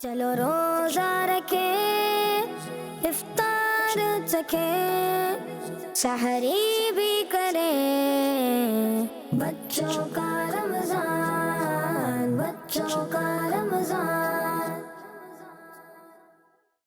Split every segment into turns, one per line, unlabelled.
چلو روزہ رکھیں، افطار چکھیں، سحری بھی کریں، بچوں کا رمضان، بچوں کا رمضان۔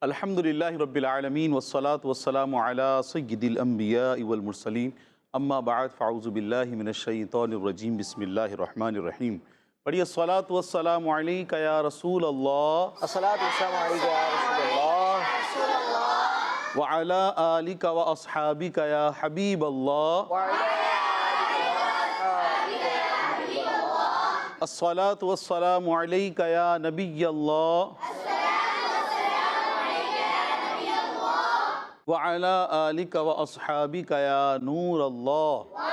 الحمدللہ رب العالمین والصلاة والسلام علی سید الانبیاء والمرسلین، اما بعد فاعوذ باللہ من الشیطان الرجیم، بسم اللہ الرحمن الرحیم۔ پڑھیے الصلاة والسلام علیک یا رسول اللہ،
الصلاۃ والسلام علیک یا رسول اللہ
وعلی آلک و اصحابک یا حبیب اللہ، الصلاة والسلام علیک یا نبی اللہ، وعلی آلک و اصحابک یا نور اللہ۔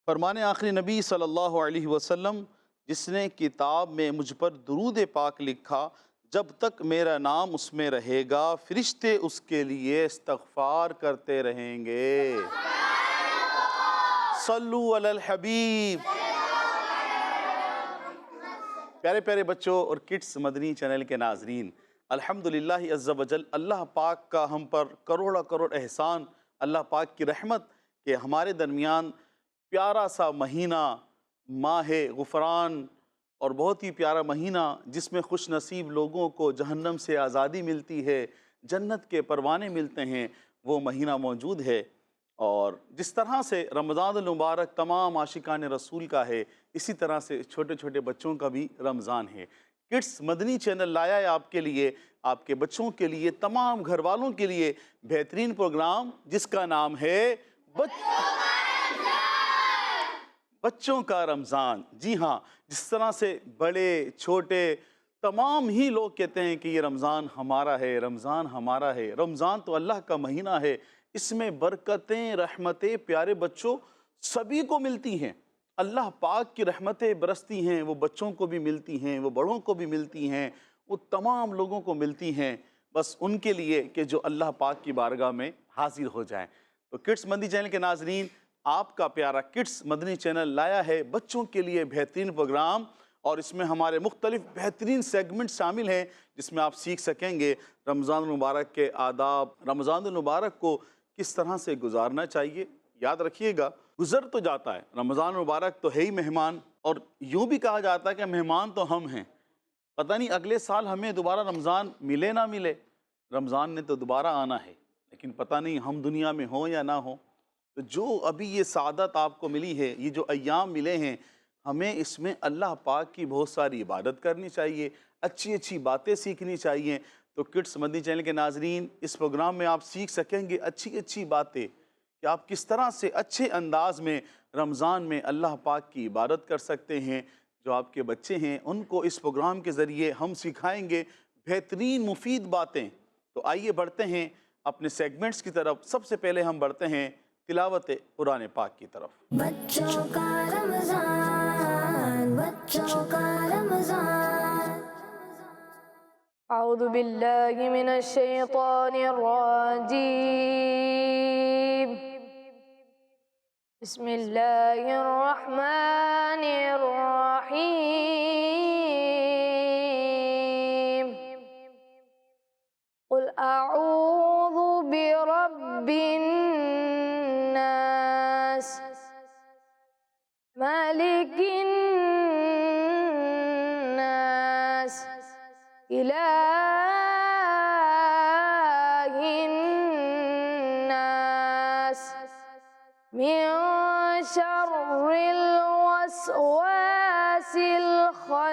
فرمان آخری نبی صلی اللہ علیہ وسلم، جس نے کتاب میں مجھ پر درود پاک لکھا، جب تک میرا نام اس میں رہے گا فرشتے اس کے لیے استغفار کرتے رہیں گے۔ صلو علی الحبیب۔ پیارے پیارے بچوں اور کڈس مدنی چینل کے ناظرین، الحمدللہ عز و جل، اللہ پاک کا ہم پر کروڑا کروڑ احسان، اللہ پاک کی رحمت کہ ہمارے درمیان پیارا سا مہینہ ماہ غفران، اور بہت ہی پیارا مہینہ جس میں خوش نصیب لوگوں کو جہنم سے آزادی ملتی ہے، جنت کے پروانے ملتے ہیں، وہ مہینہ موجود ہے۔ اور جس طرح سے رمضان المبارک تمام عاشقان رسول کا ہے، اسی طرح سے چھوٹے چھوٹے بچوں کا بھی رمضان ہے۔ کڈس مدنی چینل لایا ہے آپ کے لیے، آپ کے بچوں کے لیے، تمام گھر والوں کے لیے بہترین پروگرام جس کا نام ہے بچوں کا رمضان۔ جی ہاں، جس طرح سے بڑے چھوٹے تمام ہی لوگ کہتے ہیں کہ یہ رمضان ہمارا ہے، رمضان ہمارا ہے۔ رمضان تو اللہ کا مہینہ ہے، اس میں برکتیں، رحمتیں پیارے بچوں سبھی کو ملتی ہیں۔ اللہ پاک کی رحمتیں برستی ہیں، وہ بچوں کو بھی ملتی ہیں، وہ بڑوں کو بھی ملتی ہیں، وہ تمام لوگوں کو ملتی ہیں، بس ان کے لیے کہ جو اللہ پاک کی بارگاہ میں حاضر ہو جائیں۔ تو کڈس مدنی چینل کے ناظرین، آپ کا پیارا کڈس مدنی چینل لایا ہے بچوں کے لیے بہترین پروگرام، اور اس میں ہمارے مختلف بہترین سیگمنٹ شامل ہیں جس میں آپ سیکھ سکیں گے رمضان المبارک کے آداب، رمضان المبارک کو کس طرح سے گزارنا چاہیے۔ یاد رکھیے گا، گزر تو جاتا ہے رمضان المبارک، تو ہے ہی مہمان، اور یوں بھی کہا جاتا ہے کہ مہمان تو ہم ہیں، پتہ نہیں اگلے سال ہمیں دوبارہ رمضان ملے نہ ملے، رمضان نے تو دوبارہ آنا ہے، لیکن پتہ نہیں ہم دنیا میں ہوں یا نہ ہوں۔ تو جو ابھی یہ سعادت آپ کو ملی ہے، یہ جو ایام ملے ہیں، ہمیں اس میں اللہ پاک کی بہت ساری عبادت کرنی چاہیے، اچھی اچھی باتیں سیکھنی چاہیے۔ تو کڈس مدنی چینل کے ناظرین، اس پروگرام میں آپ سیکھ سکیں گے اچھی اچھی باتیں کہ آپ کس طرح سے اچھے انداز میں رمضان میں اللہ پاک کی عبادت کر سکتے ہیں۔ جو آپ کے بچے ہیں ان کو اس پروگرام کے ذریعے ہم سکھائیں گے بہترین مفید باتیں۔ تو آئیے بڑھتے ہیں اپنے سیگمنٹس کی طرف۔ سب سے پہلے ہم بڑھتے ہیں تلاوت قرآن پاک کی طرف۔
بچوں کا رمضان، بچوں کا رمضان۔
اعوذ باللہ من الشیطان الرجیم، بسم اللہ الرحمن الرحیم۔ قل اعوذ برب الناس، مالک الناس، الہ الناس، من شر الوسواس الخناس،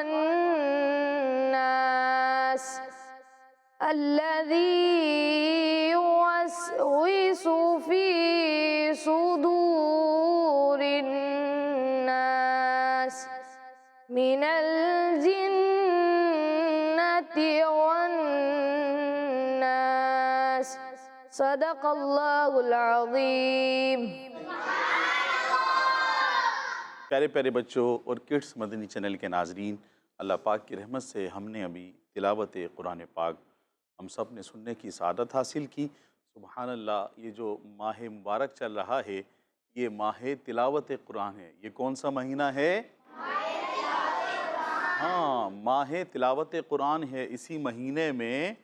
الذي يوسوس في صدور الناس من الجنة والناس۔ صدق اللہ العظیم۔
پیارے پیارے بچوں اور کڈس مدنی چینل کے ناظرین، اللہ پاک کی رحمت سے ہم نے ابھی تلاوت قرآن پاک ہم سب نے سننے کی سعادت حاصل کی۔ سبحان اللہ، یہ جو ماہ مبارک چل رہا ہے یہ ماہ تلاوت قرآن ہے۔ یہ کون سا مہینہ ہے؟ ماہ تلاوت قرآن ہے، اسی مہینے میں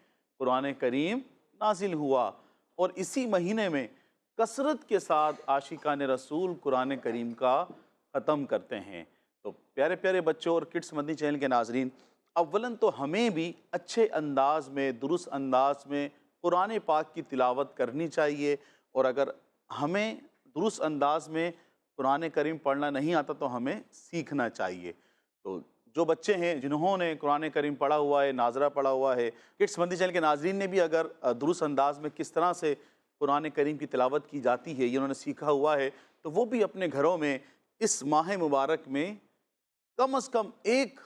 قرآن کریم نازل ہوا، اور اسی مہینے میں کثرت کے ساتھ عاشقان رسول قرآن کریم کا ختم کرتے ہیں۔ تو پیارے پیارے بچوں اور کڈس مدنی چینل کے ناظرین، اولاً تو ہمیں بھی اچھے انداز میں، درست انداز میں قرآن پاک کی تلاوت کرنی چاہیے، اور اگر ہمیں درست انداز میں قرآن کریم پڑھنا نہیں آتا تو ہمیں سیکھنا چاہیے۔ تو جو بچے ہیں جنہوں نے قرآن کریم پڑھا ہوا ہے، ناظرہ پڑھا ہوا ہے، کڈس مدنی چینل کے ناظرین نے بھی اگر درست انداز میں کس طرح سے قرآن کریم کی تلاوت کی جاتی ہے یہ انہوں نے سیکھا ہوا ہے، تو وہ بھی اپنے گھروں میں اس ماہ مبارک میں کم از کم ایک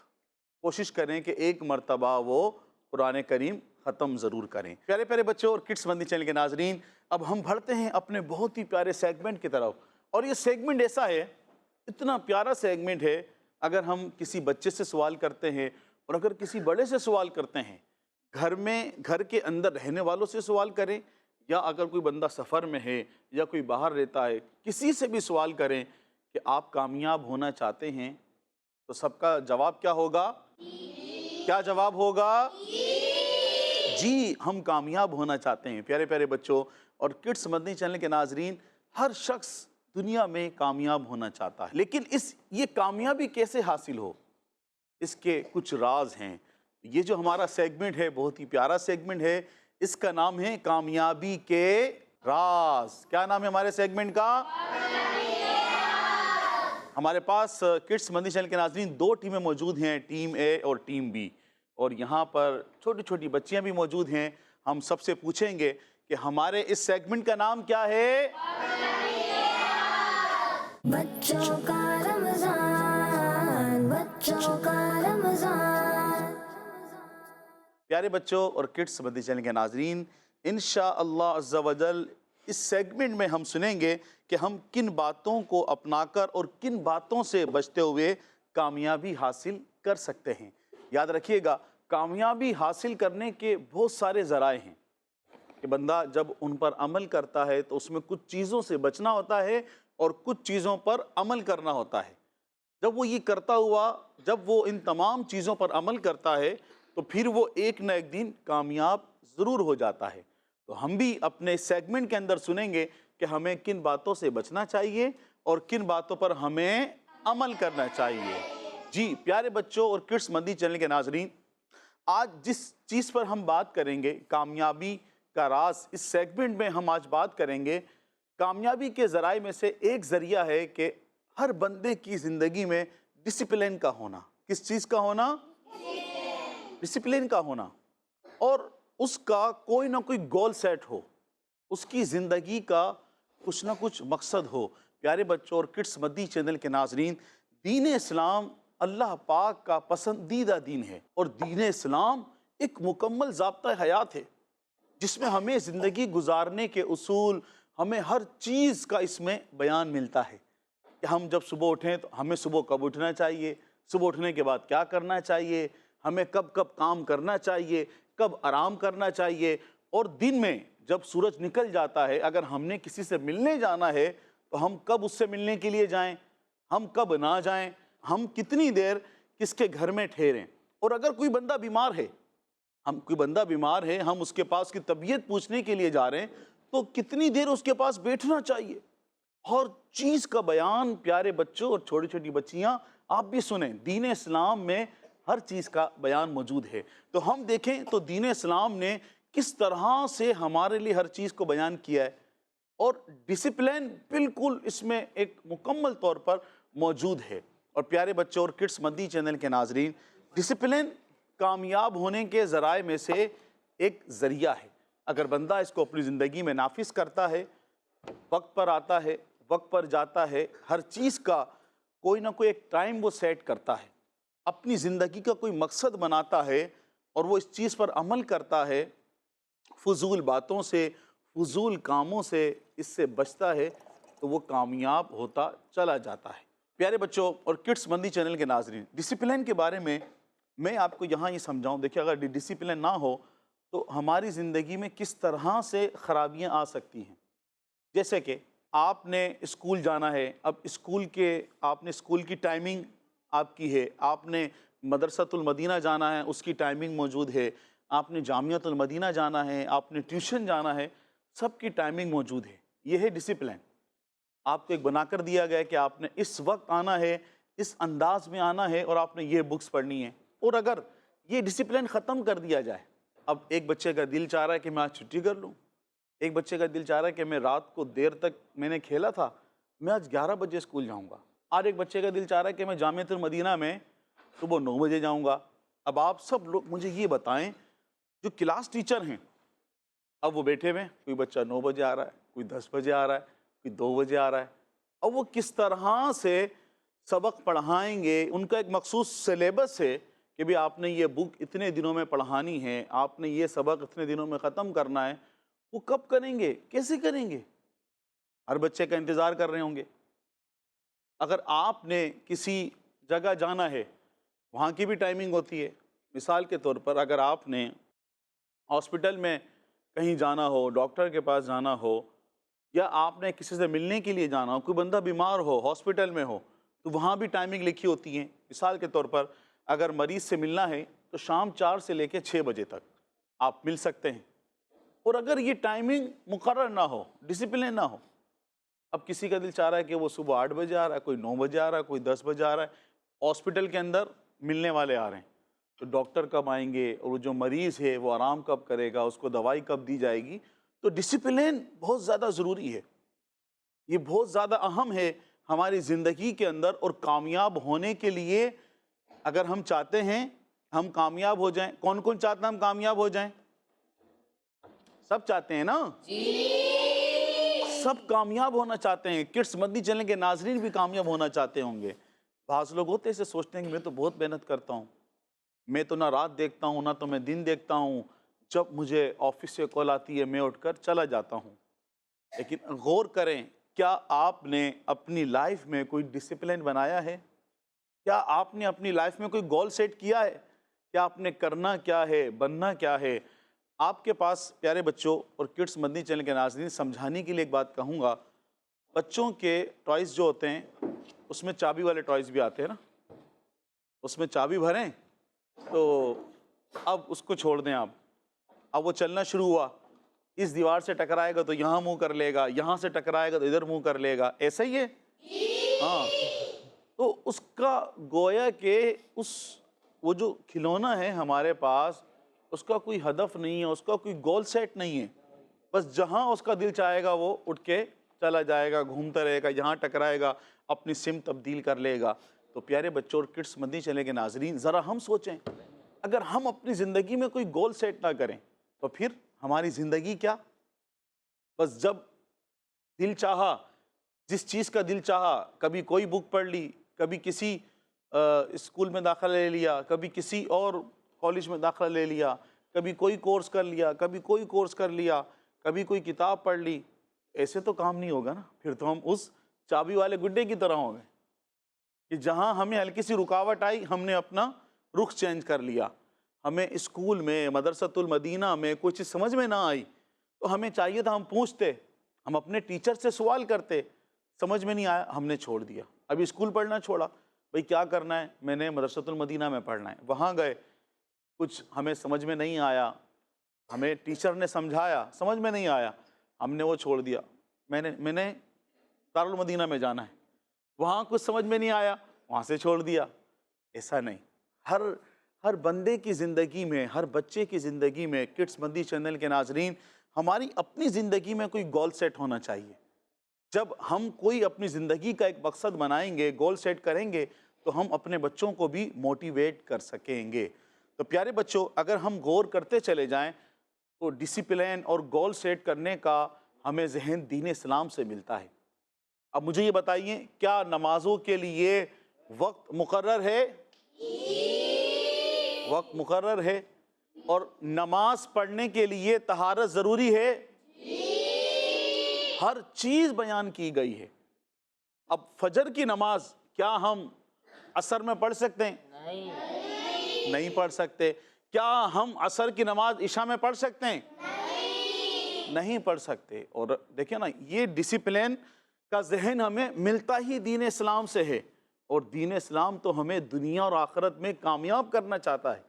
کوشش کریں کہ ایک مرتبہ وہ قرآن کریم ختم ضرور کریں۔ پیارے پیارے بچوں اور کڈس مدنی چینل کے ناظرین، اب ہم بڑھتے ہیں اپنے بہت ہی پیارے سیگمنٹ کی طرف، اور یہ سیگمنٹ ایسا ہے، اتنا پیارا سیگمنٹ ہے، اگر ہم کسی بچے سے سوال کرتے ہیں اور اگر کسی بڑے سے سوال کرتے ہیں، گھر میں گھر کے اندر رہنے والوں سے سوال کریں، یا اگر کوئی بندہ سفر میں ہے یا کوئی باہر رہتا ہے، کسی سے بھی سوال کریں کہ آپ کامیاب ہونا چاہتے ہیں، تو سب کا جواب کیا ہوگا؟ کیا جواب ہوگا؟ جی، ہم کامیاب ہونا چاہتے ہیں۔ پیارے پیارے بچوں اور کڈس مدنی چینل کے ناظرین، ہر شخص دنیا میں کامیاب ہونا چاہتا ہے، لیکن یہ کامیابی کیسے حاصل ہو، اس کے کچھ راز ہیں۔ یہ جو ہمارا سیگمنٹ ہے بہت ہی پیارا سیگمنٹ ہے، اس کا نام ہے کامیابی کے راز۔ کیا نام ہے ہمارے سیگمنٹ کا؟ ہمارے پاس کڈس مدنی چینل کے ناظرین دو ٹیمیں موجود ہیں، ٹیم اے اور ٹیم بی، اور یہاں پر چھوٹی چھوٹی بچیاں بھی موجود ہیں۔ ہم سب سے پوچھیں گے کہ ہمارے اس سیگمنٹ کا نام کیا ہے؟
بچوں کا رمضان، بچوں کا رمضان۔
پیارے بچوں اور کڈس مدنی چینل کے ناظرین، انشاءاللہ عز و جل اس سیگمنٹ میں ہم سنیں گے کہ ہم کن باتوں کو اپنا کر اور کن باتوں سے بچتے ہوئے کامیابی حاصل کر سکتے ہیں۔ یاد رکھیے گا، کامیابی حاصل کرنے کے بہت سارے ذرائع ہیں کہ بندہ جب ان پر عمل کرتا ہے تو اس میں کچھ چیزوں سے بچنا ہوتا ہے اور کچھ چیزوں پر عمل کرنا ہوتا ہے۔ جب وہ یہ کرتا ہوا، جب وہ ان تمام چیزوں پر عمل کرتا ہے تو پھر وہ ایک نہ ایک دن کامیاب ضرور ہو جاتا ہے۔ تو ہم بھی اپنے سیگمنٹ کے اندر سنیں گے کہ ہمیں کن باتوں سے بچنا چاہیے اور کن باتوں پر ہمیں عمل کرنا چاہیے۔ جی پیارے بچوں اور کڈس مدنی چینل کے ناظرین، آج جس چیز پر ہم بات کریں گے، کامیابی کا راز، اس سیگمنٹ میں ہم آج بات کریں گے کامیابی کے ذرائع میں سے ایک ذریعہ ہے کہ ہر بندے کی زندگی میں ڈسپلن کا ہونا۔ کس چیز کا ہونا؟ ڈسپلن کا ہونا، اور اس کا کوئی نہ کوئی گول سیٹ ہو، اس کی زندگی کا کچھ نہ کچھ مقصد ہو۔ پیارے بچوں اور کڈس مدنی چینل کے ناظرین، دین اسلام اللہ پاک کا پسندیدہ دین ہے، اور دین اسلام ایک مکمل ضابطہ حیات ہے جس میں ہمیں زندگی گزارنے کے اصول، ہمیں ہر چیز کا اس میں بیان ملتا ہے کہ ہم جب صبح اٹھیں تو ہمیں صبح کب اٹھنا چاہیے، صبح اٹھنے کے بعد کیا کرنا چاہیے، ہمیں کب کب کام کرنا چاہیے، کب آرام کرنا چاہیے، اور دن میں جب سورج نکل جاتا ہے اگر ہم نے کسی سے ملنے جانا ہے تو ہم کب اس سے ملنے کے لیے جائیں، ہم کب نہ جائیں، ہم کتنی دیر کس کے گھر میں ٹھہریں، اور اگر کوئی بندہ بیمار ہے، ہم اس کے پاس کی طبیعت پوچھنے کے لیے جا رہے ہیں تو کتنی دیر اس کے پاس بیٹھنا چاہیے۔ ہر چیز کا بیان پیارے بچوں اور چھوٹی چھوٹی بچیاں آپ بھی سنیں، دین اسلام میں ہر چیز کا بیان موجود ہے۔ تو ہم دیکھیں تو دین اسلام نے کس طرح سے ہمارے لیے ہر چیز کو بیان کیا ہے، اور ڈسپلن بالکل اس میں ایک مکمل طور پر موجود ہے۔ اور پیارے بچوں اور کڈس مدنی چینل کے ناظرین، ڈسپلن کامیاب ہونے کے ذرائع میں سے ایک ذریعہ ہے۔ اگر بندہ اس کو اپنی زندگی میں نافذ کرتا ہے، وقت پر آتا ہے، وقت پر جاتا ہے، ہر چیز کا کوئی نہ کوئی ایک ٹائم وہ سیٹ کرتا ہے، اپنی زندگی کا کوئی مقصد بناتا ہے اور وہ اس چیز پر عمل کرتا ہے، فضول باتوں سے، فضول کاموں سے اس سے بچتا ہے، تو وہ کامیاب ہوتا چلا جاتا ہے۔ پیارے بچوں اور کڈس مدنی چینل کے ناظرین، ڈسپلن کے بارے میں آپ کو یہاں یہ سمجھاؤں۔ دیکھیں، اگر ڈسپلن نہ ہو تو ہماری زندگی میں کس طرح سے خرابیاں آ سکتی ہیں۔ جیسے کہ آپ نے اسکول جانا ہے، اب آپ نے اسکول کی ٹائمنگ آپ کی ہے، آپ نے مدرسۃ المدینہ جانا ہے اس کی ٹائمنگ موجود ہے، آپ نے جامعۃ المدینہ جانا ہے، آپ نے ٹیوشن جانا ہے، سب کی ٹائمنگ موجود ہے۔ یہ ہے ڈسپلن۔ آپ کو ایک بنا کر دیا گیا ہے کہ آپ نے اس وقت آنا ہے، اس انداز میں آنا ہے، اور آپ نے یہ بکس پڑھنی ہے۔ اور اگر یہ ڈسپلن ختم کر دیا جائے، اب ایک بچے کا دل چاہ رہا ہے کہ میں آج چھٹی کر لوں، ایک بچے کا دل چاہ رہا ہے کہ میں رات کو دیر تک میں نے کھیلا تھا، میں آج 11 بجے اسکول جاؤں گا، اور ایک بچے کا دل چاہ رہا ہے کہ میں جامعۃ المدینہ میں صبح 9 بجے جاؤں گا۔ اب آپ سب لوگ مجھے یہ بتائیں، جو کلاس ٹیچر ہیں، اب وہ بیٹھے ہوئے ہیں، کوئی بچہ 9 بجے آ رہا ہے، کوئی 10 بجے آ رہا ہے، کوئی 2 بجے آ رہا ہے، اب وہ کس طرح سے سبق پڑھائیں گے؟ ان کا ایک مخصوص سلیبس ہے کہ بھی آپ نے یہ بک اتنے دنوں میں پڑھانی ہے، آپ نے یہ سبق اتنے دنوں میں ختم کرنا ہے۔ وہ کب کریں گے؟ کیسے کریں گے؟ ہر بچے کا انتظار کر رہے ہوں گے۔ اگر آپ نے کسی جگہ جانا ہے، وہاں کی بھی ٹائمنگ ہوتی ہے۔ مثال کے طور پر اگر آپ نے ہاسپٹل میں کہیں جانا ہو، ڈاکٹر کے پاس جانا ہو، یا آپ نے کسی سے ملنے کے لیے جانا ہو، کوئی بندہ بیمار ہو، ہاسپٹل میں ہو، تو وہاں بھی ٹائمنگ لکھی ہوتی ہیں۔ مثال کے طور پر اگر مریض سے ملنا ہے تو شام 4 سے لے کے 6 بجے تک آپ مل سکتے ہیں۔ اور اگر یہ ٹائمنگ مقرر نہ ہو، ڈسپلن نہ ہو، اب کسی کا دل چاہ رہا ہے کہ وہ صبح 8 بجے آ رہا ہے، کوئی 9 بجے آ رہا ہے، کوئی 10 بجے آ رہا ہے، ہاسپٹل کے اندر ملنے والے آ رہے ہیں، تو ڈاکٹر کب آئیں گے، اور وہ جو مریض ہے وہ آرام کب کرے گا، اس کو دوائی کب دی جائے گی؟ تو ڈسپلن بہت زیادہ ضروری ہے، یہ بہت زیادہ اہم ہے ہماری زندگی کے اندر۔ اور کامیاب ہونے کے لیے اگر ہم چاہتے ہیں ہم کامیاب ہو جائیں، کون کون چاہتا ہے ہم کامیاب ہو جائیں؟ سب چاہتے ہیں نا؟ سب کامیاب ہونا چاہتے ہیں۔ کڈس مدنی چینل کے ناظرین بھی کامیاب ہونا چاہتے ہوں گے۔ بعض لوگ ہوتے سے سوچتے ہیں کہ میں تو بہت محنت کرتا ہوں، میں تو نہ رات دیکھتا ہوں، نہ تو میں دن دیکھتا ہوں، جب مجھے آفس سے کال آتی ہے میں اٹھ کر چلا جاتا ہوں۔ لیکن غور کریں، کیا آپ نے اپنی لائف میں کوئی ڈسپلن بنایا ہے؟ کیا آپ نے اپنی لائف میں کوئی گول سیٹ کیا ہے؟ کیا آپ نے کرنا کیا ہے، بننا کیا ہے؟ آپ کے پاس پیارے بچوں اور کڈس مدنی چینل کے ناظرین، سمجھانے کے لیے ایک بات کہوں گا، بچوں کے ٹوائز جو ہوتے ہیں اس میں چابی والے ٹوائز بھی آتے ہیں نا، اس میں چابی بھریں تو اب اس کو چھوڑ دیں آپ، اب وہ چلنا شروع ہوا، اس دیوار سے ٹکرائے گا تو یہاں منہ کر لے گا، یہاں سے ٹکرائے گا تو ادھر منہ کر لے گا، ایسا ہی ہے؟ ہاں، تو اس کا گویا کہ وہ جو کھلونا ہے ہمارے پاس، اس کا کوئی ہدف نہیں ہے، اس کا کوئی گول سیٹ نہیں ہے، بس جہاں اس کا دل چاہے گا وہ اٹھ کے چلا جائے گا، گھومتا رہے گا، یہاں ٹکرائے گا، اپنی سمت تبدیل کر لے گا۔ تو پیارے بچوں اور کڈس مدنی چینل کے ناظرین، ذرا ہم سوچیں، اگر ہم اپنی زندگی میں کوئی گول سیٹ نہ کریں تو پھر ہماری زندگی کیا؟ بس جب دل چاہا، جس چیز کا دل چاہا، کبھی کوئی بک پڑھ لی، کبھی کسی اسکول میں داخلہ لے لیا، کبھی کسی اور کالج میں داخلہ لے لیا، کبھی کوئی کورس کر لیا، کبھی کوئی کورس کر لیا، کبھی کوئی کتاب پڑھ لی، ایسے تو کام نہیں ہوگا نا۔ پھر تو ہم اس چابی والے گڈے کی طرح ہوں گے کہ جہاں ہمیں ہلکی سی رکاوٹ آئی ہم نے اپنا رخ چینج کر لیا۔ ہمیں اسکول میں، مدرسۃ المدینہ میں کوئی چیز سمجھ میں نہ آئی تو ہمیں چاہیے تھا ہم پوچھتے، ہم اپنے ٹیچر سے سوال کرتے، سمجھ میں نہیں آیا ہم نے چھوڑ دیا، ابھی اسکول پڑھنا چھوڑا، بھئی کیا کرنا ہے؟ میں نے مدرسۃ المدینہ میں پڑھنا ہے، وہاں گئے، کچھ ہمیں سمجھ میں نہیں آیا، ہمیں ٹیچر نے سمجھایا، سمجھ میں نہیں آیا، ہم نے وہ چھوڑ دیا، میں نے دارالمدینہ میں جانا ہے، وہاں کچھ سمجھ میں نہیں آیا، وہاں سے چھوڑ دیا۔ ایسا نہیں، ہر بندے کی زندگی میں، ہر بچے کی زندگی میں، کڈس مدنی چینل کے ناظرین، ہماری اپنی زندگی میں کوئی گول سیٹ ہونا چاہیے۔ جب ہم کوئی اپنی زندگی کا ایک مقصد بنائیں گے، گول سیٹ کریں گے، تو ہم اپنے بچوں کو بھی موٹیویٹ کر سکیں گے۔ تو پیارے بچوں، اگر ہم غور کرتے چلے جائیں تو ڈسپلن اور گول سیٹ کرنے کا ہمیں ذہن دین اسلام سے ملتا ہے۔ اب مجھے یہ بتائیے، کیا نمازوں کے لیے وقت مقرر ہے؟ وقت مقرر ہے۔ اور نماز پڑھنے کے لیے طہارت ضروری ہے؟ ہر چیز بیان کی گئی ہے۔ اب فجر کی نماز کیا ہم عصر میں پڑھ سکتے ہیں؟ نہیں پڑھ سکتے۔ کیا ہم عصر کی نماز عشاء میں پڑھ سکتے ہیں؟ نہیں پڑھ سکتے۔ اور دیکھیں نا، یہ ڈسپلن کا ذہن ہمیں ملتا ہی دین اسلام سے ہے، اور دین اسلام تو ہمیں دنیا اور آخرت میں کامیاب کرنا چاہتا ہے۔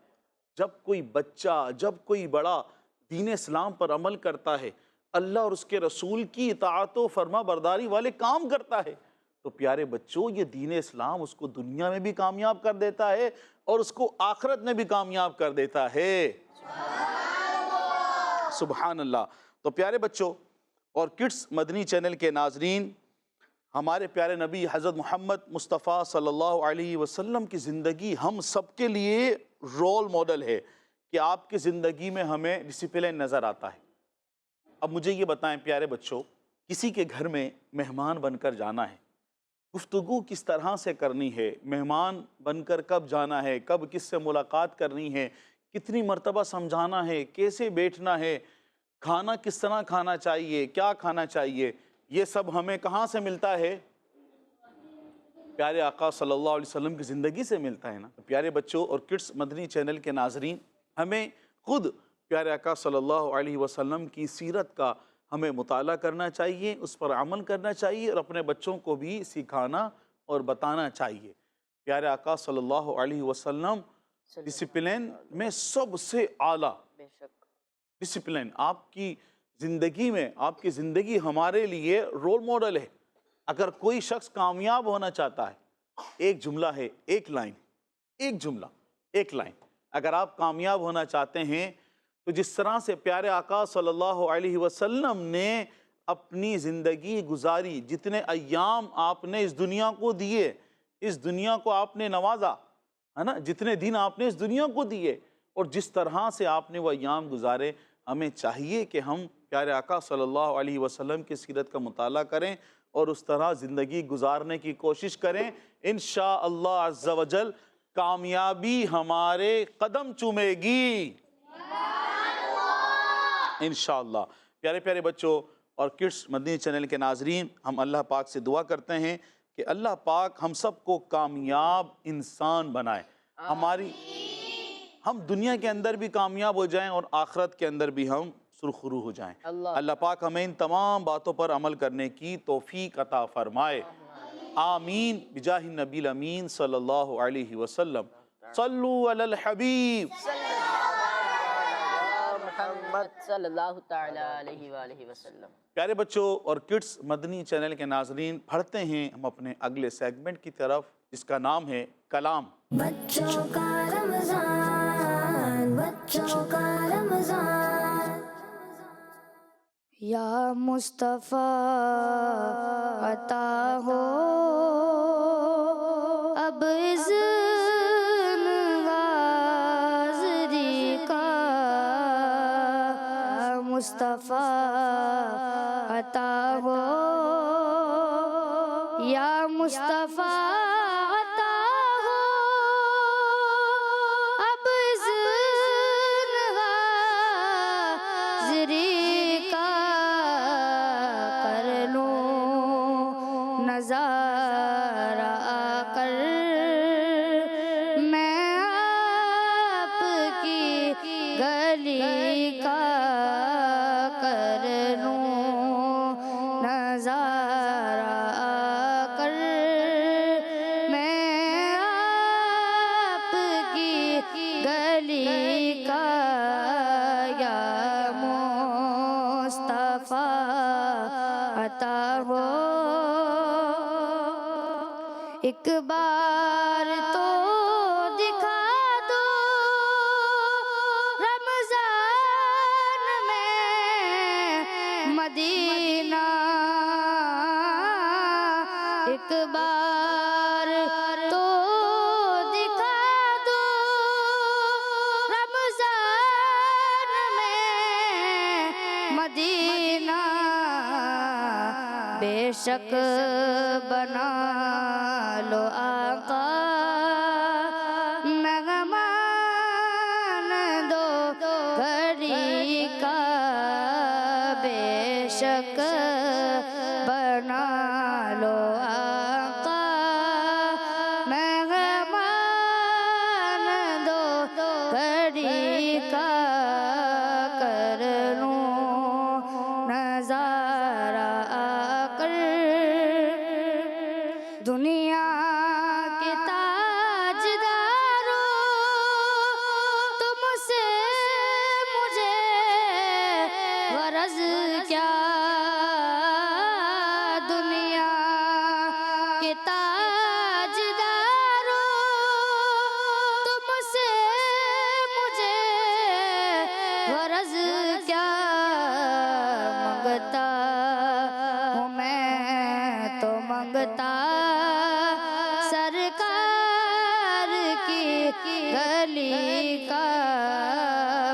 جب کوئی بچہ، جب کوئی بڑا دین اسلام پر عمل کرتا ہے، اللہ اور اس کے رسول کی اطاعت و فرما برداری والے کام کرتا ہے، تو پیارے بچوں یہ دین اسلام اس کو دنیا میں بھی کامیاب کر دیتا ہے اور اس کو آخرت میں بھی کامیاب کر دیتا ہے۔ سبحان اللہ۔ تو پیارے بچوں اور کڈس مدنی چینل کے ناظرین، ہمارے پیارے نبی حضرت محمد مصطفیٰ صلی اللہ علیہ وسلم کی زندگی ہم سب کے لیے رول ماڈل ہے کہ آپ کی زندگی میں ہمیں ڈسپلن نظر آتا ہے۔ اب مجھے یہ بتائیں پیارے بچوں، کسی کے گھر میں مہمان بن کر جانا ہے، گفتگو کس طرح سے کرنی ہے، مہمان بن کر کب جانا ہے، کب کس سے ملاقات کرنی ہے، کتنی مرتبہ سمجھانا ہے، کیسے بیٹھنا ہے، کھانا کس طرح کھانا چاہیے، کیا کھانا چاہیے، یہ سب ہمیں کہاں سے ملتا ہے؟ پیارے آقا صلی اللہ علیہ وسلم کی زندگی سے ملتا ہے نا۔ پیارے بچوں اور کڈس مدنی چینل کے ناظرین، ہمیں خود پیارے آقا صلی اللہ علیہ وسلم کی سیرت کا ہمیں مطالعہ کرنا چاہیے، اس پر عمل کرنا چاہیے اور اپنے بچوں کو بھی سکھانا اور بتانا چاہیے۔ پیارے آقا صلی اللہ علیہ وسلم ڈسپلن میں سب سے اعلیٰ ڈسپلن، آپ کی زندگی میں، آپ کی زندگی ہمارے لیے رول ماڈل ہے۔ اگر کوئی شخص کامیاب ہونا چاہتا ہے، ایک جملہ ہے، ایک لائن، ایک جملہ، ایک لائن، اگر آپ کامیاب ہونا چاہتے ہیں تو جس طرح سے پیارے آقا صلی اللہ علیہ وسلم نے اپنی زندگی گزاری، جتنے ایام آپ نے اس دنیا کو دیے، اس دنیا کو آپ نے نوازا ہے نا، جتنے دن آپ نے اس دنیا کو دیے اور جس طرح سے آپ نے وہ ایام گزارے، ہمیں چاہیے کہ ہم پیارے آقا صلی اللہ علیہ وسلم کی سیرت کا مطالعہ کریں اور اس طرح زندگی گزارنے کی کوشش کریں۔ انشاءاللہ عز و جل کامیابی ہمارے قدم چومے گی انشاءاللہ۔ پیارے پیارے بچوں اور کڈس مدنی چینل کے ناظرین، ہم اللہ پاک سے دعا کرتے ہیں کہ اللہ پاک ہم سب کو کامیاب انسان بنائے، ہم دنیا کے اندر بھی کامیاب ہو جائیں اور آخرت کے اندر بھی ہم سرخرو ہو جائیں۔ اللہ پاک ہمیں ان تمام باتوں پر عمل کرنے کی توفیق عطا فرمائے، آمین بجاہ النبی الامین صلی اللہ علیہ وسلم۔ صلو علی الحبیب
محمد
صلی اللہ تعالیٰ علیہ وآلہ وسلم۔
پیارے بچوں اور کڈس مدنی چینل کے ناظرین، پڑھتے ہیں ہم اپنے اگلے سیگمنٹ کی طرف، جس کا نام ہے کلام۔
بچوں کا رمضان، بچوں کا رمضان،
یا مصطفیٰ عطا ہو اب اذن حاضری کا، مصطفیٰ عطا ہو یا مصطفیٰ عطا ہو اب اذن حاضری کا، کر لوں نظارہ آ کر میں آپ کی گلی کا، کر لوں نظارہ آ کر میں آپ کی گلی کا، یا مصطفیٰ عطا ہو ایک بار تو دکھا دو رمضان میں مدینہ، ایک بار تو دکھا دو رمضان میں مدینہ، بے شک بنا لو آقا مہمان دو گھڑی کا، بے شک بنا لو آقا مہمان دو گھڑی کا، کر لوں نظارہ آ کر دنیا غرض کیا منگتا ہوں میں تو منگتا سرکار کی گلی کا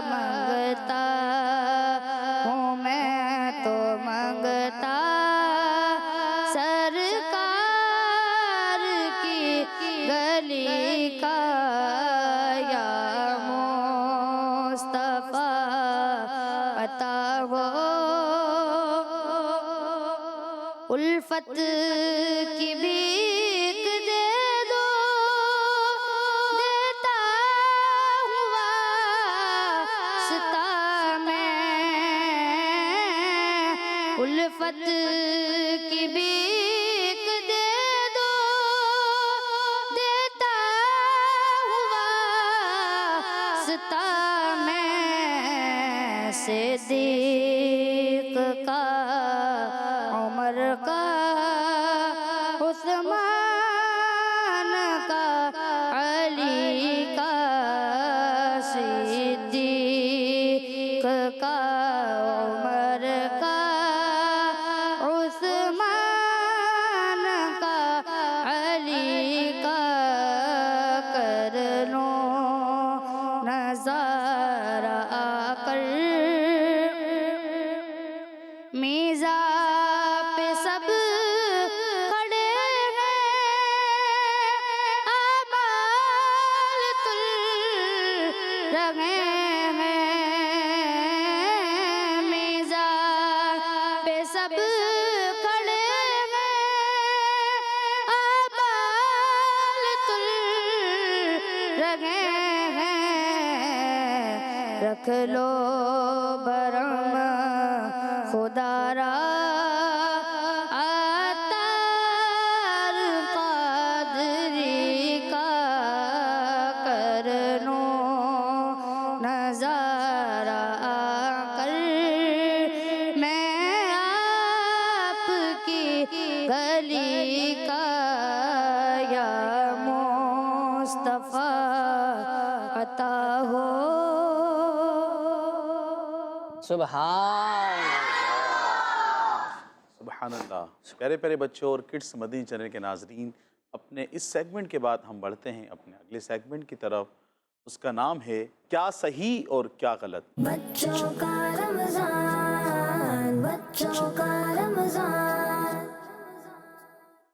منگتا ہوں میں تو منگتا سرکار کی گلی کا یا مصطفیٰ عطا ہو الفت کی بھیک دے دو دیتا ہوا ستا میں الفت کی بھیک دے دو دیتا ہوا ستا میں صدیق کا عمر کا عثمان کا علی کا صدیق کا عمر کا عثمان کا علی کا کر لوں نظارہ آ کر میزاں پہ سب کھڑے ہیں آبال تل رہے ہیں میزاں پہ سب کھڑے ہیں آبال تل رہے ہیں رکھ لو برہم خدا را عطار قادری کا کر لوں نظارہ آ کر میں آپ کی گلی کا یا مصطفیٰ عطا ہو
سبحان
سبحان اللہ۔ پیارے پیارے بچوں اور کڈس مدنی چینل کے ناظرین، اپنے اس سیگمنٹ کے بعد ہم بڑھتے ہیں اپنے اگلے سیگمنٹ کی طرف۔ اس کا نام ہے کیا صحیح اور کیا غلط۔
بچوں کا رمضان، بچوں کا رمضان۔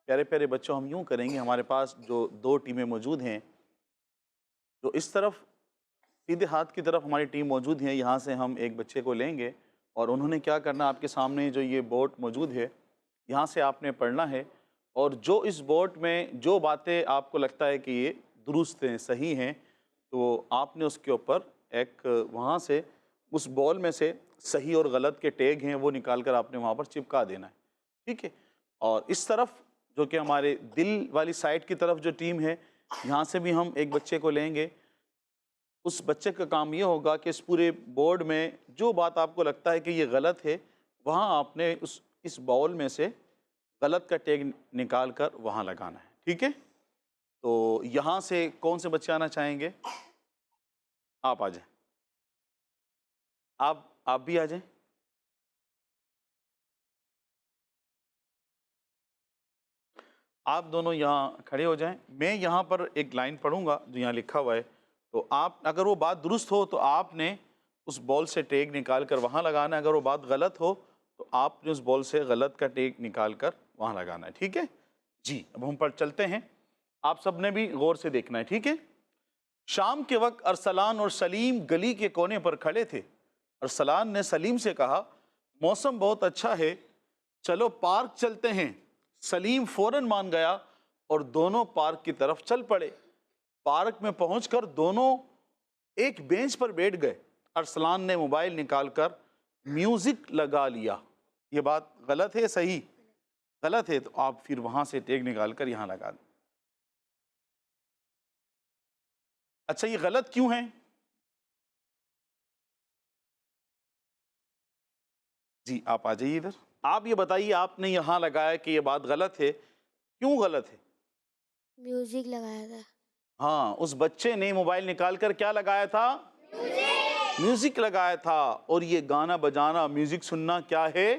پیارے پیارے بچوں، ہم یوں کریں گے، ہمارے پاس جو دو ٹیمیں موجود ہیں، جو اس طرف سیدھے ہاتھ کی طرف ہماری ٹیم موجود ہے، یہاں سے ہم ایک بچے کو لیں گے اور انہوں نے کیا کرنا، آپ کے سامنے جو یہ بورڈ موجود ہے یہاں سے آپ نے پڑھنا ہے، اور جو اس بورڈ میں جو باتیں آپ کو لگتا ہے کہ یہ درست ہیں، صحیح ہیں، تو آپ نے اس کے اوپر ایک وہاں سے اس بال میں سے صحیح اور غلط کے ٹیگ ہیں وہ نکال کر آپ نے وہاں پر چپکا دینا ہے، ٹھیک ہے۔ اور اس طرف جو کہ ہمارے دل والی سائڈ کی طرف جو ٹیم ہے، یہاں سے بھی ہم ایک بچے کو لیں گے۔ اس بچے کا کام یہ ہوگا کہ اس پورے بورڈ میں جو بات آپ کو لگتا ہے کہ یہ غلط ہے، وہاں آپ نے اس باؤل میں سے غلط کا ٹیگ نکال کر وہاں لگانا ہے، ٹھیک ہے۔ تو یہاں سے کون سے بچے آنا چاہیں گے؟ آپ آ جائیں، آپ بھی آ جائیں۔ آپ دونوں یہاں کھڑے ہو جائیں، میں یہاں پر ایک لائن پڑھوں گا جو یہاں لکھا ہوا ہے، تو آپ اگر وہ بات درست ہو تو آپ نے اس بال سے ٹیگ نکال کر وہاں لگانا ہے، اگر وہ بات غلط ہو تو آپ نے اس بال سے غلط کا ٹیگ نکال کر وہاں لگانا ہے، ٹھیک ہے جی۔ اب ہم پر چلتے ہیں، آپ سب نے بھی غور سے دیکھنا ہے، ٹھیک ہے۔ شام کے وقت ارسلان اور سلیم گلی کے کونے پر کھڑے تھے۔ ارسلان نے سلیم سے کہا، موسم بہت اچھا ہے، چلو پارک چلتے ہیں۔ سلیم فوراً مان گیا اور دونوں پارک کی طرف چل پڑے۔ پارک میں پہنچ کر دونوں ایک بینچ پر بیٹھ گئے۔ ارسلان نے موبائل نکال کر میوزک لگا لیا۔ یہ بات غلط ہے صحیح؟ غلط ہے، تو آپ پھر وہاں سے ٹیگ نکال کر یہاں لگا دیں۔ اچھا، یہ غلط کیوں ہے؟ جی آپ آ جائیے ادھر، آپ یہ بتائیے، آپ نے یہاں لگایا کہ یہ بات غلط ہے، کیوں غلط ہے؟
میوزک لگایا تھا۔
ہاں، اس بچے نے موبائل نکال کر کیا لگایا تھا؟ میوزک لگایا تھا، اور یہ گانا بجانا، میوزک سننا کیا ہے؟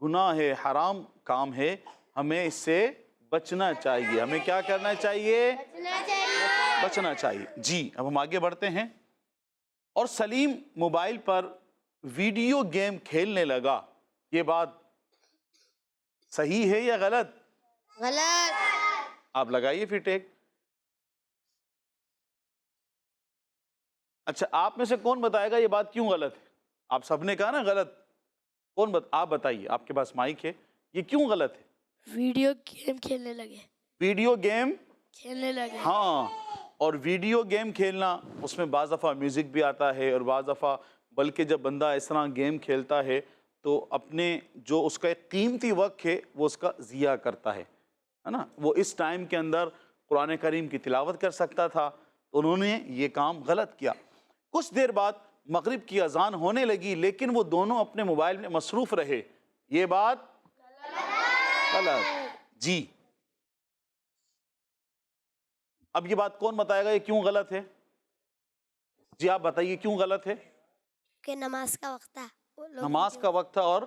گناہ ہے، حرام کام ہے، ہمیں اس سے بچنا چاہیے۔ ہمیں کیا کرنا چاہیے؟ بچنا چاہیے۔ جی اب ہم آگے بڑھتے ہیں۔ اور سلیم موبائل پر ویڈیو گیم کھیلنے لگا، یہ بات صحیح ہے یا غلط؟
غلط۔
آپ لگائیے پھر ٹیک۔ اچھا آپ میں سے کون بتائے گا یہ بات کیوں غلط ہے؟ آپ سب نے کہا نا غلط، آپ بتائیے، آپ کے پاس مائک ہے، یہ کیوں غلط ہے؟
ویڈیو گیم کھیلنے لگے۔
ویڈیو گیم
کھیلنے لگے۔
ہاں، اور ویڈیو گیم کھیلنا اس میں بعض دفعہ میوزک بھی آتا ہے، اور بعض دفعہ بلکہ جب بندہ اس طرح گیم کھیلتا ہے تو اپنے جو اس کا ایک قیمتی وقت ہے وہ اس کا ضیاع کرتا ہے نا۔ وہ اس ٹائم کے اندر قرآن کریم کی تلاوت کر سکتا تھا، انہوں نے یہ کام غلط کیا۔ کچھ دیر بعد مغرب کی اذان ہونے لگی، لیکن وہ دونوں اپنے موبائل میں مصروف رہے، یہ بات غلط۔ جی اب یہ بات کون بتائے گا یہ کیوں غلط ہے؟ جی آپ بتائیے کیوں غلط ہے؟
کہ نماز کا وقت تھا،
نماز کا وقت تھا اور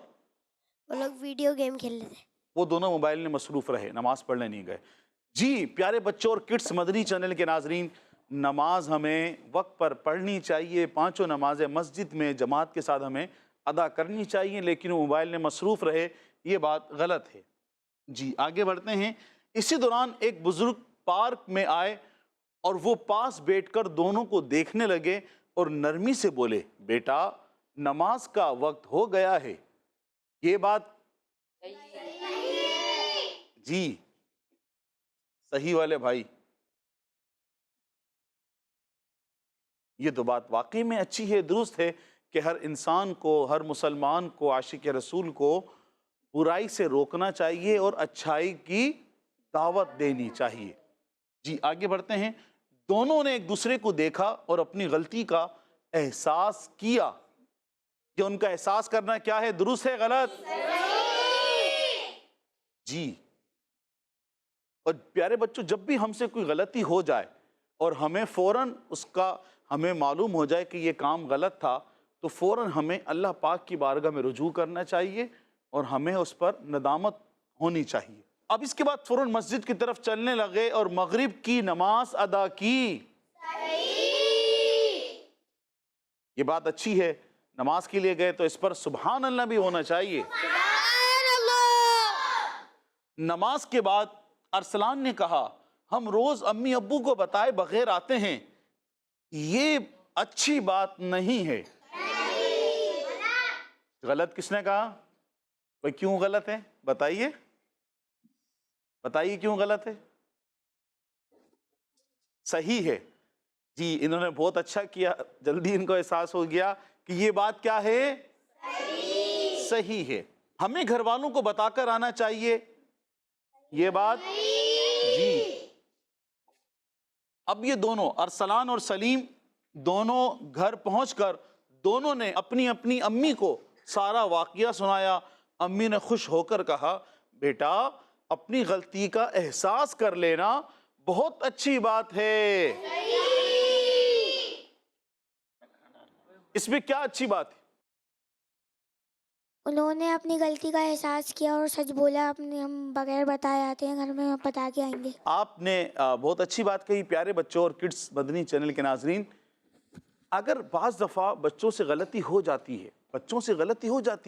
وہ لوگ ویڈیو گیم کھیل رہے تھے،
وہ دونوں موبائل میں مصروف رہے، نماز پڑھنے نہیں گئے۔ جی پیارے بچوں اور کڈس مدنی چینل کے ناظرین، نماز ہمیں وقت پر پڑھنی چاہیے، پانچوں نمازیں مسجد میں جماعت کے ساتھ ہمیں ادا کرنی چاہیے، لیکن وہ موبائل میں مصروف رہے، یہ بات غلط ہے۔ جی آگے بڑھتے ہیں۔ اسی دوران ایک بزرگ پارک میں آئے اور وہ پاس بیٹھ کر دونوں کو دیکھنے لگے اور نرمی سے بولے، بیٹا نماز کا وقت ہو گیا ہے، یہ بات جی صحیح والے بھائی، یہ تو بات واقعی میں اچھی ہے، درست ہے کہ ہر انسان کو، ہر مسلمان کو، عاشق رسول کو برائی سے روکنا چاہیے اور اچھائی کی دعوت دینی چاہیے۔ جی آگے بڑھتے ہیں۔ دونوں نے ایک دوسرے کو دیکھا اور اپنی غلطی کا احساس کیا۔ کہ ان کا احساس کرنا کیا ہے؟ درست ہے غلط؟ جی اور پیارے بچوں جب بھی ہم سے کوئی غلطی ہو جائے اور ہمیں فوراً اس کا ہمیں معلوم ہو جائے کہ یہ کام غلط تھا تو فوراً ہمیں اللہ پاک کی بارگاہ میں رجوع کرنا چاہیے اور ہمیں اس پر ندامت ہونی چاہیے۔ اب اس کے بعد فوراً مسجد کی طرف چلنے لگے اور مغرب کی نماز ادا کی۔ یہ بات اچھی ہے، نماز کے لیے گئے تو اس پر سبحان اللہ بھی ہونا چاہیے۔ نماز کے بعد ارسلان نے کہا، ہم روز امی ابو کو بتائے بغیر آتے ہیں، یہ اچھی بات نہیں ہے۔ غلط کس نے کہا؟ بھئی کیوں غلط ہے؟ بتائیے بتائیے کیوں غلط ہے؟ صحیح ہے۔ جی انہوں نے بہت اچھا کیا، جلدی ان کو احساس ہو گیا کہ یہ بات کیا ہے؟ صحیح ہے۔ ہمیں گھر والوں کو بتا کر آنا چاہیے، یہ بات جی۔ اب یہ دونوں ارسلان اور سلیم دونوں گھر پہنچ کر دونوں نے اپنی اپنی امی کو سارا واقعہ سنایا۔ امی نے خوش ہو کر کہا، بیٹا اپنی غلطی کا احساس کر لینا بہت اچھی بات ہے۔ اس میں کیا اچھی بات ہے؟
انہوں نے اپنی غلطی کا احساس کیا اور سچ بولا، ہم بغیر بتائے آتے ہیں گھر میں، ہم بتا کے آئیں گے۔
آپ نے بہت اچھی بات کہی پیارے بچوں اور کڈس مدنی چینل کے ناظرین۔ اگر بعض دفعہ بچوں سے غلطی ہو جاتی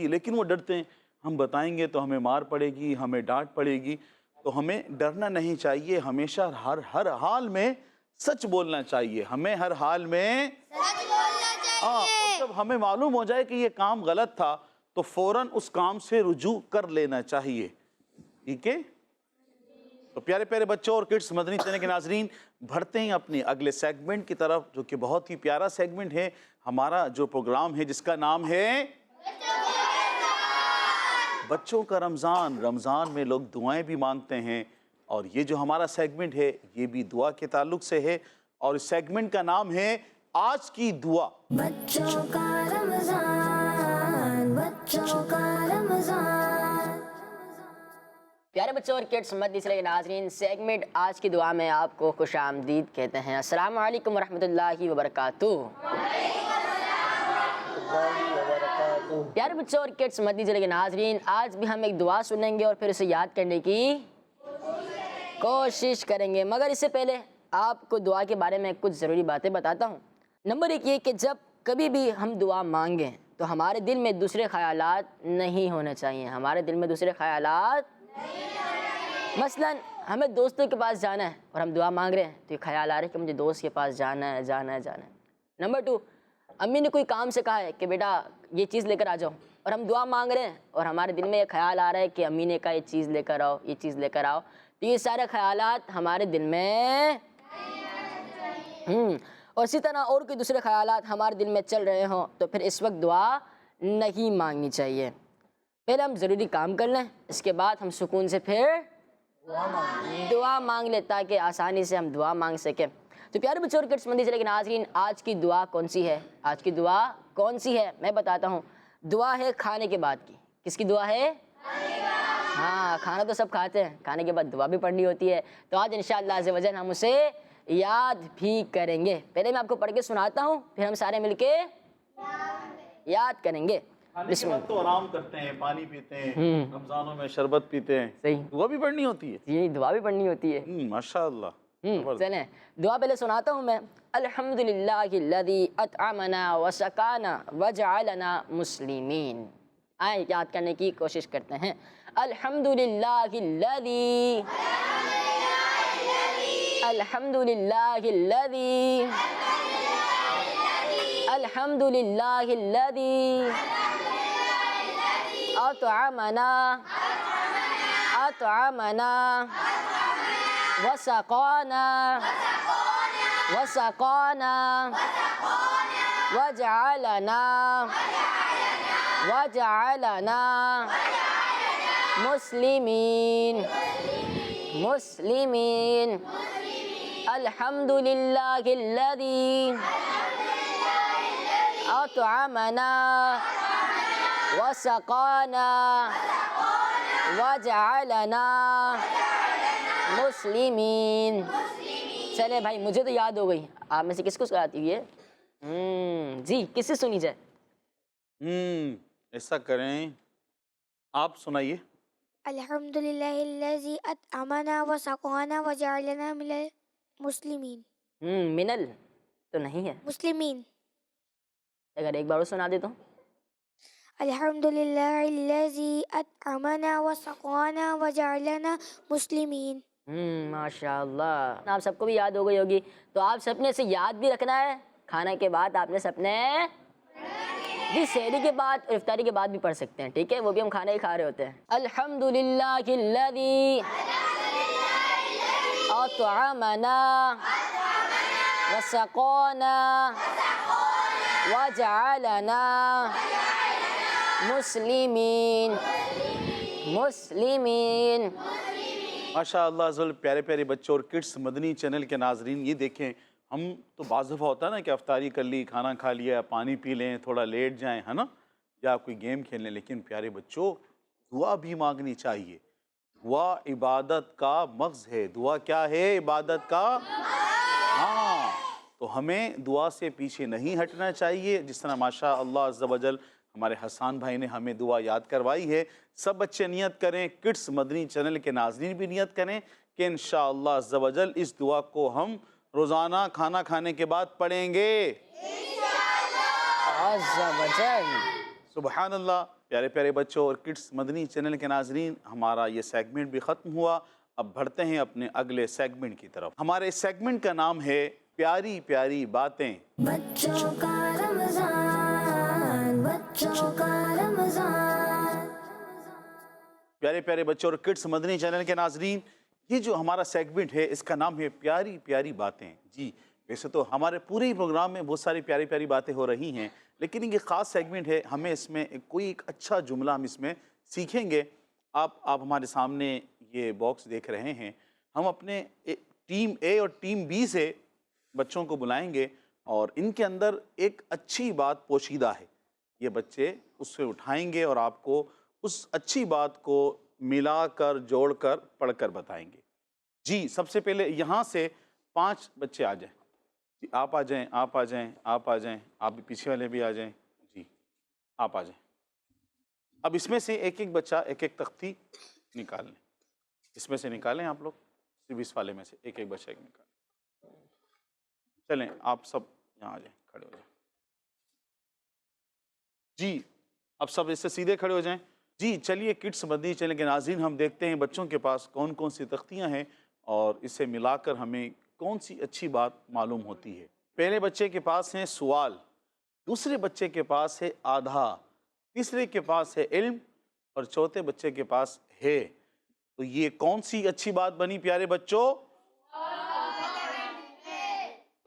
ہے لیکن وہ ڈرتے ہیں، ہم بتائیں گے تو ہمیں مار پڑے گی، ہمیں ڈانٹ پڑے گی، تو ہمیں ڈرنا نہیں چاہیے، ہمیشہ ہر حال میں سچ بولنا چاہیے، ہمیں ہر حال میں جب ہمیں معلوم ہو جائے کہ یہ کام غلط تھا تو فوراً اس کام سے رجوع کر لینا چاہیے، ٹھیک ہے؟ تو پیارے پیارے بچوں اور کڈس مدنی چینل کے ناظرین، بڑھتے ہیں اپنے اگلے سیگمنٹ کی طرف جو کہ بہت ہی پیارا سیگمنٹ ہے، ہمارا جو پروگرام ہے جس کا نام ہے بچوں کا رمضان۔ رمضان میں لوگ دعائیں بھی مانگتے ہیں اور یہ جو ہمارا سیگمنٹ ہے یہ بھی دعا کے تعلق سے ہے، اور اس سیگمنٹ کا نام ہے آج کی دعا۔
بچوں کا رمضان، بچوں کا رمضان۔
پیارے بچوں اور کڈس مدنی چینل کے ناظرین، سیگمنٹ آج کی دعا میں آپ کو خوش آمدید کہتے ہیں۔ السلام علیکم ورحمۃ اللہ وبرکاتہ۔ پیارے بچوں اور کڈس مدنی چینل کے ناظرین، آج بھی ہم ایک دعا سنیں گے اور پھر اسے یاد کرنے کی کوشش کریں گے، مگر اس سے پہلے آپ کو دعا کے بارے میں کچھ ضروری باتیں بتاتا ہوں۔ نمبر 1 یہ کہ جب کبھی بھی ہم دعا مانگیں تو ہمارے دل میں دوسرے خیالات نہیں ہونے چاہیے، ہمارے دل میں دوسرے خیالات، مثلا ہمیں دوستوں کے پاس جانا ہے اور ہم دعا مانگ رہے ہیں تو یہ خیال آ رہا ہے کہ مجھے دوست کے پاس جانا ہے جانا ہے جانا ہے۔ نمبر 2، امی نے کوئی کام سے کہا ہے کہ بیٹا یہ چیز لے کر آ جاؤ، اور ہم دعا مانگ رہے ہیں اور ہمارے دل میں یہ خیال آ رہا ہے کہ امی نے کہا یہ چیز لے کر آؤ، یہ چیز لے کر آؤ، تو یہ سارے خیالات ہمارے دل میں اور اسی طرح اور کوئی دوسرے خیالات ہمارے دل میں چل رہے ہوں تو پھر اس وقت دعا نہیں مانگنی چاہیے۔ پہلے ہم ضروری کام کر لیں، اس کے بعد ہم سکون سے پھر دعا مانگ لیں تاکہ آسانی سے ہم دعا مانگ سکیں۔ تو پیارے بچوں اور کڈس مدنی چینل کے ناظرین، آج کی دعا کون سی ہے؟ آج کی دعا کون سی ہے میں بتاتا ہوں۔ دعا ہے کھانے کے بعد کی۔ کس کی دعا ہے؟ ہاں، کھانا تو سب کھاتے ہیں، کھانے کے بعد دعا بھی پڑھنی ہوتی ہے، تو آج انشاءاللہ عز و جل ہم اسے یاد بھی کریں گے۔ پہلے میں آپ کو پڑھ کے سناتا ہوں، پھر ہم سارے مل کے یاد کریں گے۔
بسم اللہ۔ تو آرام کرتے ہیں، پانی پیتے ہیں، رمضانوں میں شربت پیتے ہیں،
صحیح،
دعا بھی پڑھنی ہوتی ہے۔
یہ دعا بھی پڑھنی ہوتی ہے۔
ماشاءاللہ۔
چلیں دعا پہلے سناتا ہوں میں۔ الحمدللہ الذی اطعمنا وسقانا وجعلنا مسلمین۔ آئیں یاد کرنے کی کوشش کرتے ہیں۔ الحمدللہ الذی، الحمدللہ الذی، الحمدللہ الذی اطعمنا وسقانا وجعلنا مسلمین۔ الحمدللہ الذی اطعمنا وسقانا وجعلنا مسلمین۔ چلے بھائی، مجھے تو یاد ہو گئی، آپ میں سے کس کو آتی ہوئی ہے؟ جی، کس سے سنی جائے؟
ایسا کریں، آپ سنائیے۔
الحمدللہ الذی اطعمنا وسقانا وجعلنا من المسلمین۔
منل تو نہیں ہے،
مسلمین۔
اگر ایک بار وہ سنا دے تو۔
الحمدللہ الذی اطعمنا وسقانا وجعلنا مسلمین۔
ماشاء اللہ، آپ سب کو بھی یاد ہو گئی ہوگی، تو آپ سب نے اسے یاد بھی رکھنا ہے۔ کھانے کے بعد آپ نے سب نے جی سحری کے بعد اور افطاری کے بعد بھی پڑھ سکتے ہیں، ٹھیک ہے، وہ بھی ہم کھانا ہی کھا رہے ہوتے ہیں۔ الحمدللہ الذی اطعمنا وسقانا وجعلنا مسلمین۔
ماشاء اللہ، پیارے پیارے بچوں اور کڈس مدنی چینل کے ناظرین، یہ دیکھیں، ہم تو بعض دفعہ ہوتا ہے نا کہ افطاری کر لی، کھانا کھا لیا، پانی پی لیں، تھوڑا لیٹ جائیں، ہے نا، یا کوئی گیم کھیل لیں، لیکن پیارے بچوں دعا بھی مانگنی چاہیے۔ دعا عبادت کا مغز ہے۔ دعا کیا ہے؟ عبادت کا۔ ہاں، تو ہمیں دعا سے پیچھے نہیں ہٹنا چاہیے، جس طرح ماشاء اللہ عز و جل ہمارے حسان بھائی نے ہمیں دعا یاد کروائی ہے۔ سب بچے نیت کریں، کڈس مدنی چینل کے ناظرین بھی نیت کریں کہ انشاءاللہ عز و جل اس دعا کو ہم روزانہ کھانا کھانے کے بعد پڑھیں گے
عز و جل۔
سبحان اللہ۔ پیارے پیارے بچوں اور کڈس مدنی چینل کے ناظرین، ہمارا یہ سیگمنٹ بھی ختم ہوا، اب بڑھتے ہیں اپنے اگلے سیگمنٹ کی طرف۔ ہمارے سیگمنٹ کا نام ہے پیاری پیاری باتیں۔
بچوں کا رمضان، بچوں کا رمضان۔
پیارے پیارے بچوں اور کڈس مدنی چینل کے ناظرین، یہ جو ہمارا سیگمنٹ ہے اس کا نام ہے پیاری پیاری باتیں۔ جی ویسے تو ہمارے پورے ہی پروگرام میں بہت ساری پیاری پیاری باتیں ہو رہی ہیں، لیکن یہ خاص سیگمنٹ ہے، ہمیں اس میں کوئی ایک اچھا جملہ ہم اس میں سیکھیں گے۔ آپ ہمارے سامنے یہ باکس دیکھ رہے ہیں، ہم اپنے ٹیم اے اور ٹیم بی سے بچوں کو بلائیں گے اور ان کے اندر ایک اچھی بات پوشیدہ ہے، یہ بچے اس سے اٹھائیں گے اور آپ کو اس اچھی بات کو ملا کر جوڑ کر پڑھ کر بتائیں گے۔ جی سب سے پہلے یہاں سے 5 بچے آ جائیں، جی آپ آ جائیں، آپ آ جائیں، آپ آ جائیں، آپ بھی پیچھے والے بھی آ جائیں، جی آپ آ جائیں۔ اب اس میں سے ایک ایک بچہ ایک ایک تختی نکال لیں، اس میں سے نکالیں آپ لوگ، صرف اس والے میں سے ایک ایک بچہ ایک نکالیں۔ چلیں آپ سب یہاں آ جائیں، کھڑے ہو جائیں۔ جی اب سب اس سے سیدھے کھڑے ہو جائیں۔ جی چلیے کڈس مدنی چینل کے ناظرین، ہم دیکھتے ہیں بچوں کے پاس کون کون سی تختیاں ہیں اور اسے ملا کر ہمیں کون سی اچھی بات معلوم ہوتی ہے۔ پہلے بچے کے پاس ہیں سوال، دوسرے بچے کے پاس ہے آدھا، تیسرے کے پاس ہے علم اور چوتھے بچے کے پاس ہے۔ تو یہ کون سی اچھی بات بنی پیارے بچوں؟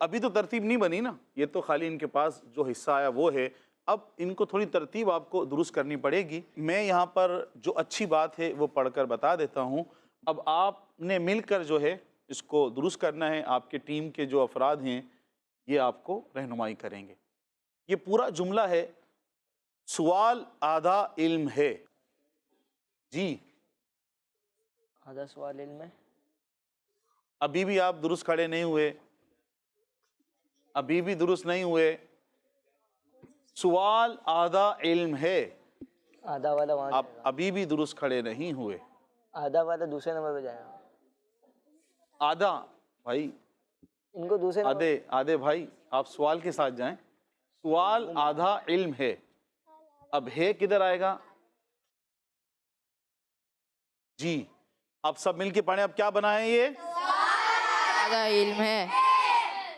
ابھی تو ترتیب نہیں بنی نا، یہ تو خالی ان کے پاس جو حصہ آیا وہ ہے۔ اب ان کو تھوڑی ترتیب آپ کو درست کرنی پڑے گی۔ میں یہاں پر جو اچھی بات ہے وہ پڑھ کر بتا دیتا ہوں، اب آپ نے مل کر جو ہے اس کو درست کرنا ہے۔ آپ کے ٹیم کے جو افراد ہیں یہ آپ کو رہنمائی کریں گے۔ یہ پورا جملہ ہے، سوال آدھا علم ہے۔ جی
آدھا سوال علم ہے۔
ابھی بھی آپ درست کھڑے نہیں ہوئے، ابھی بھی درست نہیں ہوئے۔ سوال آدھا علم ہے،
آدھا والا وہاں
آپ ابھی بھی درست کھڑے نہیں ہوئے۔
آدھا والا دوسرے نمبر پہ جائے گا،
آدھا بھائی،
ان کو دوسرے نمبر
آدھے بھائی آپ سوال کے ساتھ جائیں۔ سوال آدھا علم ہے، اب ہے کدھر آئے گا؟ جی آپ سب مل کے پڑھیں، اب کیا بنائیں یہ؟
آدھا علم ہے،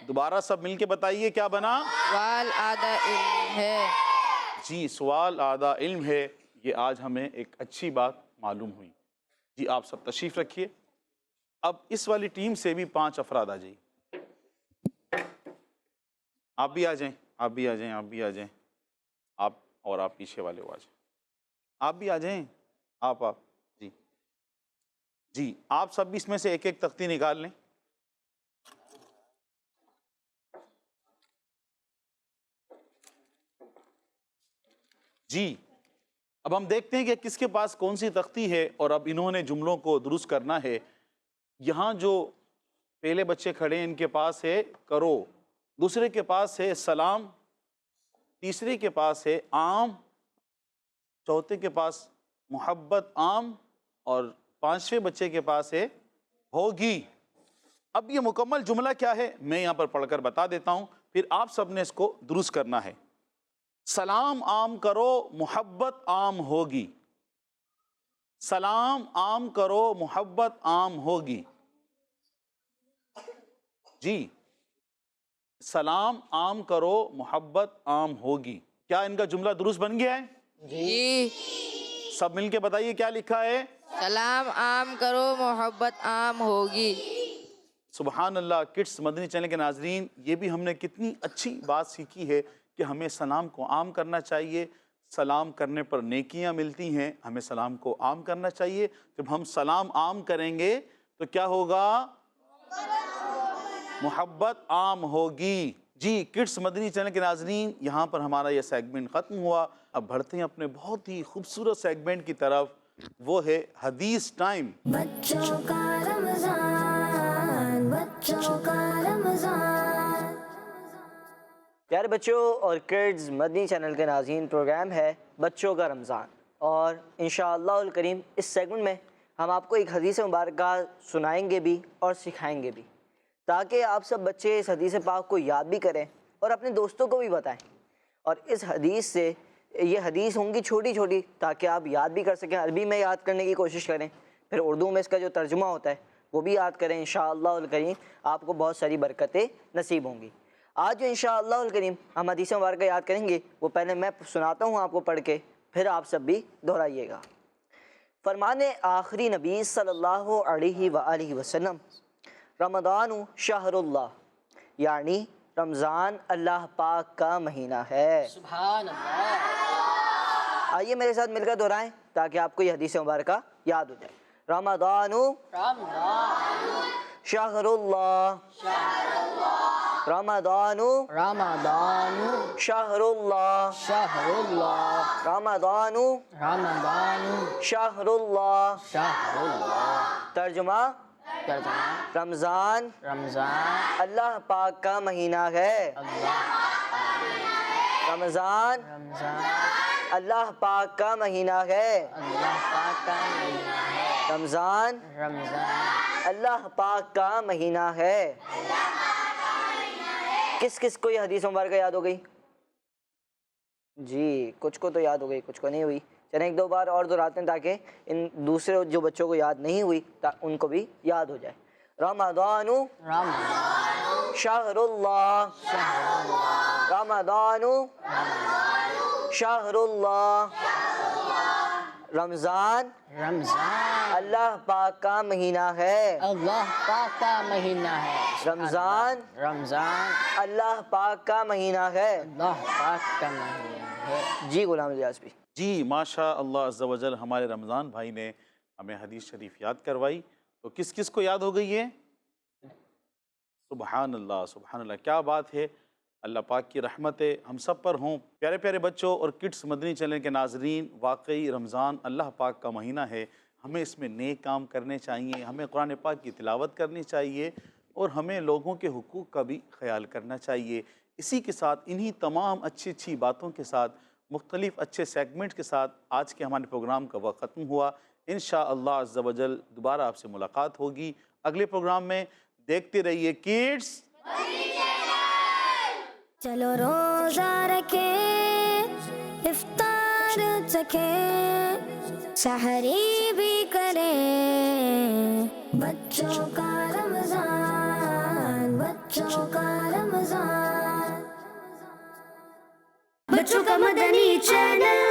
دوبارہ سب مل کے بتائیے کیا بنا؟
سوال آدھا علم ہے۔
جی سوال آدھا علم ہے، یہ آج ہمیں ایک اچھی بات معلوم ہوئی۔ جی آپ سب تشریف رکھیے۔ اب اس والی ٹیم سے بھی 5 افراد آ جائیے، آپ بھی آ جائیں، آپ بھی آ جائیں، آپ بھی آ جائیں، آپ اور آپ پیچھے والے ہو آ جائیں، آپ بھی آ جائیں، آپ جی جی آپ سب بھی اس میں سے ایک ایک تختی نکال لیں۔ جی اب ہم دیکھتے ہیں کہ کس کے پاس کون سی تختی ہے اور اب انہوں نے جملوں کو درست کرنا ہے۔ یہاں جو پہلے بچے کھڑے ہیں ان کے پاس ہے کرو، دوسرے کے پاس ہے سلام، تیسرے کے پاس ہے عام، چوتھے کے پاس محبت عام اور 5ویں بچے کے پاس ہے ہوگی۔ اب یہ مکمل جملہ کیا ہے میں یہاں پر پڑھ کر بتا دیتا ہوں، پھر آپ سب نے اس کو درست کرنا ہے۔ سلام عام کرو محبت عام ہوگی، سلام عام کرو محبت عام ہوگی۔ جی سلام عام کرو محبت عام ہوگی۔ کیا ان کا جملہ درست بن گیا ہے؟
جی
سب مل کے بتائیے کیا لکھا ہے؟
سلام عام کرو محبت عام ہوگی۔
سبحان اللہ۔ کڈس مدنی چینل کے ناظرین، یہ بھی ہم نے کتنی اچھی بات سیکھی ہے کہ ہمیں سلام کو عام کرنا چاہیے۔ سلام کرنے پر نیکیاں ملتی ہیں، ہمیں سلام کو عام کرنا چاہیے۔ جب ہم سلام عام کریں گے تو کیا ہوگا؟ محبت عام ہوگی۔ جی کڈس مدنی چینل کے ناظرین، یہاں پر ہمارا یہ سیگمنٹ ختم ہوا۔ اب بڑھتے ہیں اپنے بہت ہی خوبصورت سیگمنٹ کی طرف، وہ ہے حدیث ٹائم۔
بچوں کا رمضان، بچوں کا رمضان۔
پیارے بچوں اور کڈز مدنی چینل کے ناظرین، پروگرام ہے بچوں کا رمضان، اور انشاءاللہ الکریم اس سیگمنٹ میں ہم آپ کو ایک حدیث مبارکہ سنائیں گے بھی اور سکھائیں گے بھی، تاکہ آپ سب بچے اس حدیث پاک کو یاد بھی کریں اور اپنے دوستوں کو بھی بتائیں۔ اور اس حدیث سے یہ حدیث ہوں گی چھوٹی چھوٹی، تاکہ آپ یاد بھی کر سکیں، عربی میں یاد کرنے کی کوشش کریں، پھر اردو میں اس کا جو ترجمہ ہوتا ہے وہ بھی یاد کریں۔ انشاءاللہ الکریم آپ کو بہت ساری برکتیں نصیب ہوں گی۔ آج جو انشاءاللہ الکریم ہم حدیث مبارکہ یاد کریں گے، وہ پہلے میں سناتا ہوں آپ کو پڑھ کے، پھر آپ سب بھی دہرائیے گا۔ فرمان آخری نبی صلی اللہ علیہ وآلہ وسلم، رمضان شہر اللہ، یعنی رمضان اللہ پاک کا مہینہ ہے۔ سبحان اللہ۔ آئیے میرے ساتھ مل کر دہرائیں تاکہ آپ کو یہ حدیث مبارکہ یاد ہو جائے۔ رمضان شہر اللہ،
رمضان
رمضان
شهر الله
شهر الله
رمضان
رمضان
شهر الله
شهر الله
ترجمہ
ترجمہ
رمضان
رمضان
اللہ پاک کا مہینہ ہے. رمضان
رمضان
اللہ پاک کا مہینہ ہے.
اللہ پاک کا مہینہ ہے.
رمضان
رمضان
اللہ پاک کا مہینہ ہے. کس کس کو یہ حدیث مبارکہ یاد ہو گئی؟ جی کچھ کو تو یاد ہو گئی, کچھ کو نہیں ہوئی. چلیں ایک دو بار اور دہراتے ہیں تاکہ ان دوسرے جو بچوں کو یاد نہیں ہوئی ان کو بھی یاد ہو جائے. رمضان
رمضان
شہر اللہ رمضان شہر اللہ. رمضان
رمضان
اللہ پاک کا مہینہ ہے.
اللہ پاک کا مہینہ ہے.
رمضان
رمضان
اللہ پاک کا مہینہ ہے.
اللہ پاک کا مہینہ ہے.
جی غلام الیاس بھی.
جی ماشاء اللہ عز و جل, ہمارے رمضان بھائی نے ہمیں حدیث شریف یاد کروائی. تو کس کس کو یاد ہو گئی ہے؟ سبحان اللہ سبحان اللہ, کیا بات ہے. اللہ پاک کی رحمتیں ہم سب پر ہوں. پیارے پیارے بچوں اور کڈس مدنی چینل کے ناظرین, واقعی رمضان اللہ پاک کا مہینہ ہے. ہمیں اس میں نیک کام کرنے چاہیے, ہمیں قرآن پاک کی تلاوت کرنی چاہیے اور ہمیں لوگوں کے حقوق کا بھی خیال کرنا چاہیے. اسی کے ساتھ انہی تمام اچھی اچھی باتوں کے ساتھ, مختلف اچھے سیگمنٹ کے ساتھ آج کے ہمارے پروگرام کا وقت ختم ہوا. انشاءاللہ عز و جل دوبارہ آپ سے ملاقات ہوگی اگلے پروگرام میں. دیکھتے رہیے کڈس.
چلو روزہ رکھیں, افطار چکھیں, سحری بھی کریں. بچوں کا رمضان, بچوں کا رمضان, بچوں کا مدنی چینل.